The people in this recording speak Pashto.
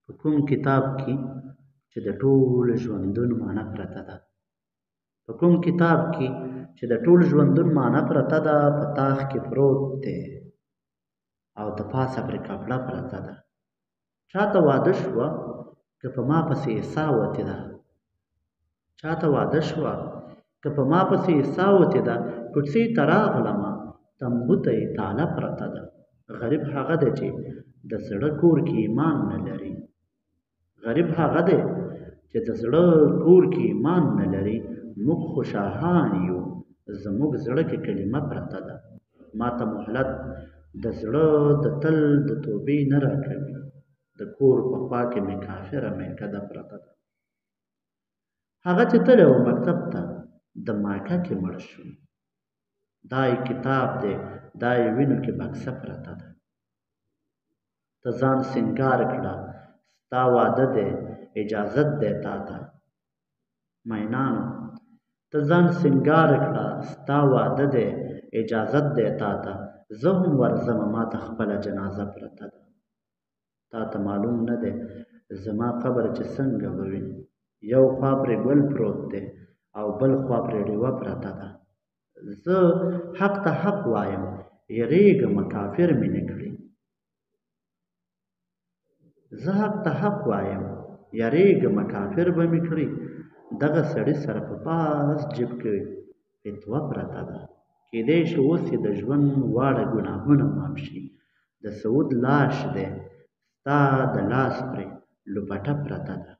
په کوم کتاب کې چې د ټول ژوندون معنا پرته ده. په کوم کتاب کې چې د ټول ژوندون معنا پرته ده، په تاخ کې پروت دی او د پاسه پرې کپړه پرته ده. چاته واده شوه که په ما پسې عیسی وتې ده، چاته واده شوه که په ما پسې عیسی وتې ده، کوڅې ته راغلمه تنبو ته یې تاله پرته ده. غریب هغه دی چې د زړه کور کې ایمان نه لري، غریب هغه دی چې د زړه کور کې ایمان نه لري. موږ خو شاهان یو، زموږ زړه کې کلمه پرته ده. ما ته مهلت د زړه د تل د توبې نه راکوي، د کور په خوا کې مې کافره میکده پرته ده. هغه چې تللی و مکتب ته د ماکه کې مړ شو، دا یې کتاب دی، دا یې وینو کې بکسه پرته ده. ته ځان سینګار کړه، ستا واده دی، اجازت دی تا ته. مینانو ته ځان سینګار کړه، ستا واده دی، اجازت دی تا ته. زه هم ورځمه، ما ته خپله جنازه پرته ده. تا ته معلوم نه دی زما قبر چې څنګه به وي. یو خوا پرې ګل پروت دی او بل خوا پرې ډیوه پرته ده. زه حق ته حق وایم، یریږمه کافر مې نه کړي. زه حق ته حق وایم، یریږمه کافر به مې کړي. دغه سړي سره په پاس جیب کې فتوه پرته ده. کیدای شي اوس یې د ژوند واړه ګناهونه معاف شي. د سعود لاش دی، ستا د لاس پرې لوپټه پرته ده.